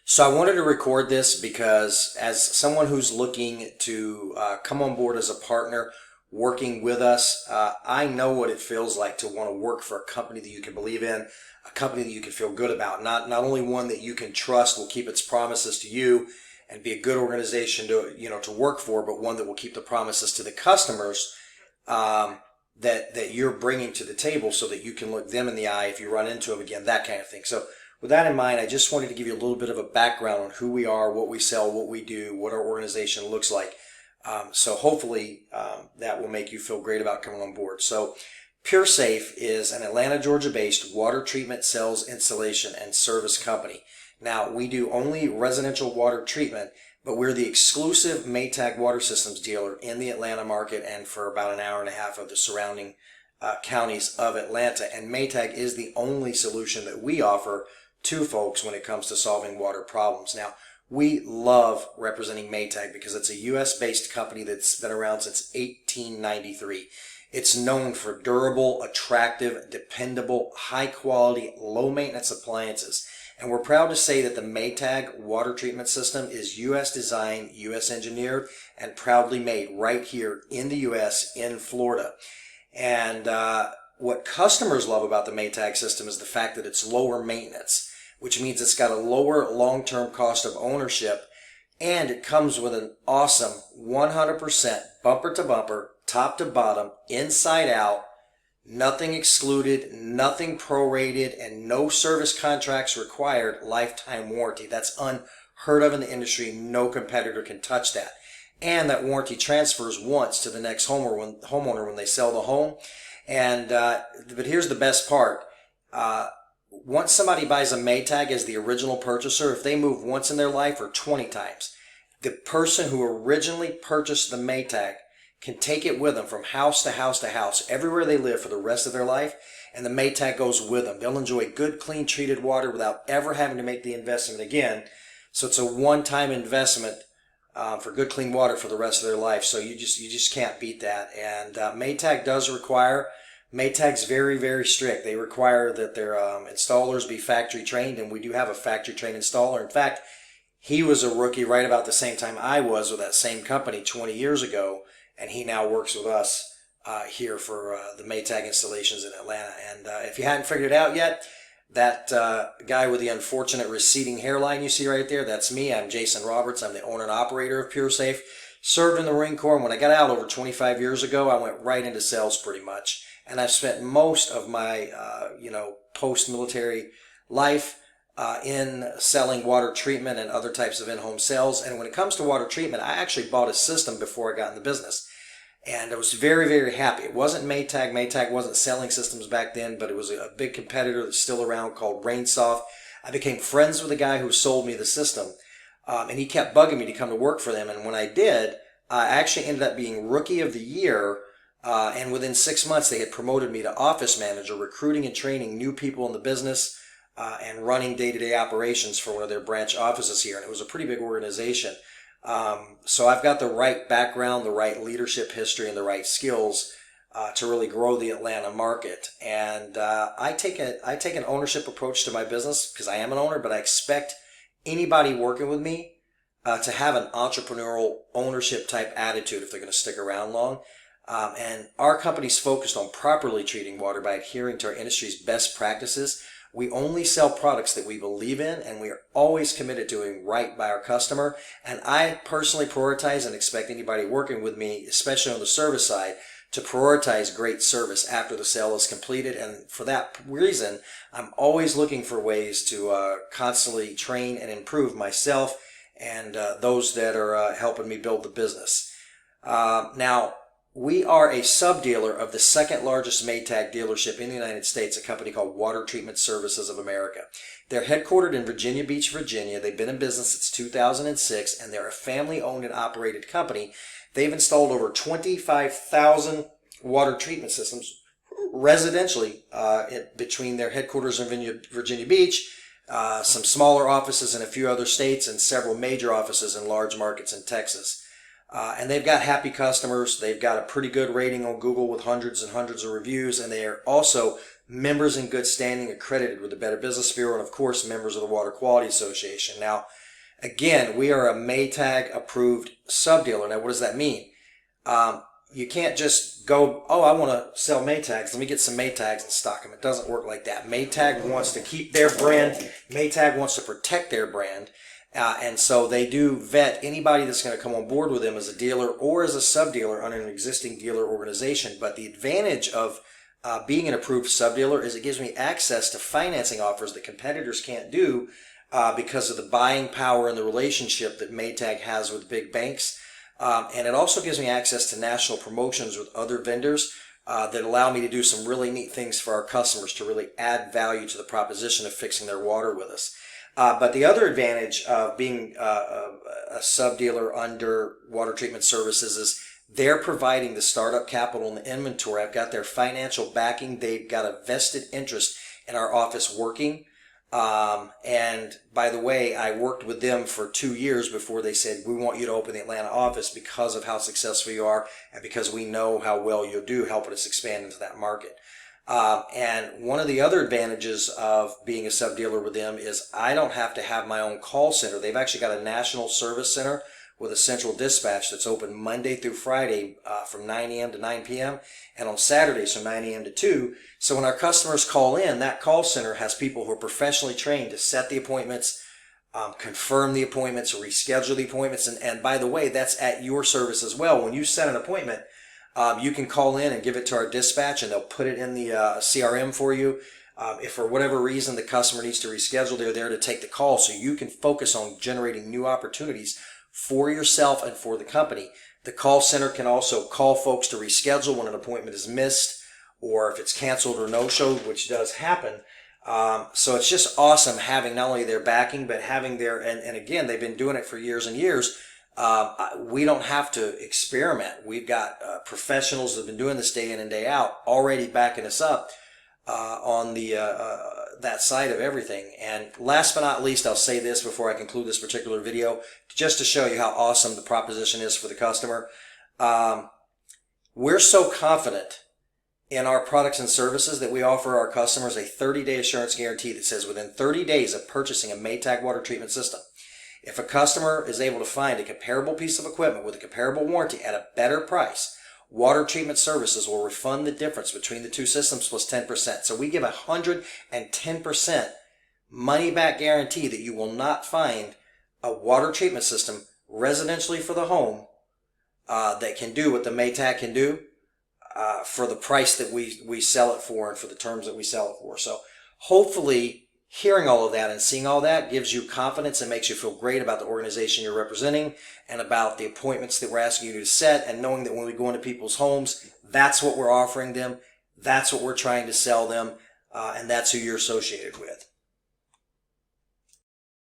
So I wanted to record this because as someone who's looking to come on board as a partner working with us, I know what it feels like to want to work for a company that you can believe in, a company that you can feel good about, not only one that you can trust will keep its promises to you and be a good organization to work for, but one that will keep the promises to the customers that you're bringing to the table so that you can look them in the eye if you run into them again, that kind of thing. So with that in mind, I just wanted to give you a little bit of a background on who we are, what we sell, what we do, what our organization looks like. So hopefully that will make you feel great about coming on board. So PureSafe is an Atlanta, Georgia-based water treatment, sales, installation, and service company. Now, we do only residential water treatment, but we're the exclusive Maytag water systems dealer in the Atlanta market and for about an hour and a half of the surrounding counties of Atlanta. And Maytag is the only solution that we offer to folks when it comes to solving water problems. Now, we love representing Maytag because it's a U.S.-based company that's been around since 1893. It's known for durable, attractive, dependable, high-quality, low-maintenance appliances. And we're proud to say that the Maytag water treatment system is U.S. designed, U.S. engineered, and proudly made right here in the U.S. in Florida. And what customers love about the Maytag system is the fact that it's lower maintenance, which means it's got a lower long-term cost of ownership, and it comes with an awesome 100% bumper-to-bumper, top-to-bottom, inside-out, nothing excluded, nothing prorated, and no service contracts required lifetime warranty. That's unheard of in the industry. No competitor can touch that. And that warranty transfers once to the next homeowner when they sell the home. And but here's the best part. Once somebody buys a Maytag as the original purchaser, if they move once in their life or 20 times, the person who originally purchased the Maytag can take it with them from house to house to house, everywhere they live for the rest of their life, and the Maytag goes with them. They'll enjoy good, clean, treated water without ever having to make the investment again. So it's a one-time investment for good, clean water for the rest of their life. So you just can't beat that. And Maytag does require, Maytag's very, very strict. They require that their installers be factory trained, and we do have a factory trained installer. In fact, he was a rookie right about the same time I was with that same company 20 years ago, and he now works with us here for the Maytag installations in Atlanta. And if you hadn't figured it out yet, that guy with the unfortunate receding hairline you see right there, that's me. I'm Jason Roberts. I'm the owner and operator of PureSafe. Served in the Marine Corps, and when I got out over 25 years ago, I went right into sales pretty much. And I've spent most of my, post-military life in selling water treatment and other types of in-home sales. And when it comes to water treatment, I actually bought a system before I got in the business. And I was very, very happy. It wasn't Maytag. Maytag wasn't selling systems back then, but it was a big competitor that's still around called Rainsoft. I became friends with the guy who sold me the system, and he kept bugging me to come to work for them. And when I did, I actually ended up being Rookie of the Year, and within 6 months, they had promoted me to office manager, recruiting and training new people in the business and running day-to-day operations for one of their branch offices here. And it was a pretty big organization. So I've got the right background, the right leadership history, and the right skills to really grow the Atlanta market. And I take an ownership approach to my business because I am an owner, but I expect anybody working with me to have an entrepreneurial ownership type attitude if they're going to stick around long. And our company's focused on properly treating water by adhering to our industry's best practices. We only sell products that we believe in, and we are always committed to doing right by our customer. And I personally prioritize and expect anybody working with me, especially on the service side, to prioritize great service after the sale is completed. And for that reason, I'm always looking for ways to constantly train and improve myself and those that are helping me build the business. Now, we are a sub-dealer of the second largest Maytag dealership in the United States, a company called Water Treatment Services of America. They're headquartered in Virginia Beach, Virginia. They've been in business since 2006, and they're a family-owned and operated company. They've installed over 25,000 water treatment systems residentially between their headquarters in Virginia Beach, some smaller offices in a few other states, and several major offices in large markets in Texas. And they've got happy customers. They've got a pretty good rating on Google with hundreds and hundreds of reviews, and they are also members in good standing, accredited with the Better Business Bureau, and of course members of the Water Quality Association. Now, again, we are a Maytag approved sub-dealer. Now, what does that mean? You can't just go, oh, I want to sell Maytags. Let me get some Maytags and stock them. It doesn't work like that. Maytag wants to keep their brand. Maytag wants to protect their brand. And so they do vet anybody that's going to come on board with them as a dealer or as a sub-dealer under an existing dealer organization. But the advantage of being an approved sub-dealer is it gives me access to financing offers that competitors can't do because of the buying power and the relationship that Maytag has with big banks. And it also gives me access to national promotions with other vendors that allow me to do some really neat things for our customers to really add value to the proposition of fixing their water with us. But the other advantage of being a sub-dealer under Water Treatment Services is they're providing the startup capital and the inventory. I've got their financial backing. They've got a vested interest in our office working. And by the way, I worked with them for 2 years before they said, we want you to open the Atlanta office because of how successful you are and because we know how well you'll do helping us expand into that market. And one of the other advantages of being a sub-dealer with them is I don't have to have my own call center. They've actually got a national service center with a central dispatch that's open Monday through Friday from 9 a.m. to 9 p.m. and on Saturdays from 9 a.m. to 2. So when our customers call in, that call center has people who are professionally trained to set the appointments, confirm the appointments, reschedule the appointments. And by the way, that's at your service as well. When you set an appointment, you can call in and give it to our dispatch and they'll put it in the CRM for you. If for whatever reason the customer needs to reschedule, they're there to take the call so you can focus on generating new opportunities for yourself and for the company. The call center can also call folks to reschedule when an appointment is missed or if it's canceled or no-showed, which does happen. So it's just awesome having not only their backing, but having their, and again, they've been doing it for years and years. We don't have to experiment. We've got professionals that have been doing this day in and day out already backing us up on the that side of everything. And last but not least, I'll say this before I conclude this particular video, just to show you how awesome the proposition is for the customer. We're so confident in our products and services that we offer our customers a 30-day assurance guarantee that says within 30 days of purchasing a Maytag water treatment system, if a customer is able to find a comparable piece of equipment with a comparable warranty at a better price, Water Treatment Services will refund the difference between the two systems plus 10%. So we give 110% money-back guarantee that you will not find a water treatment system residentially for the home that can do what the Maytag can do for the price that we sell it for and for the terms that we sell it for. So hopefully hearing all of that and seeing all that gives you confidence and makes you feel great about the organization you're representing and about the appointments that we're asking you to set, and knowing that when we go into people's homes, that's what we're offering them, that's what we're trying to sell them, and that's who you're associated with.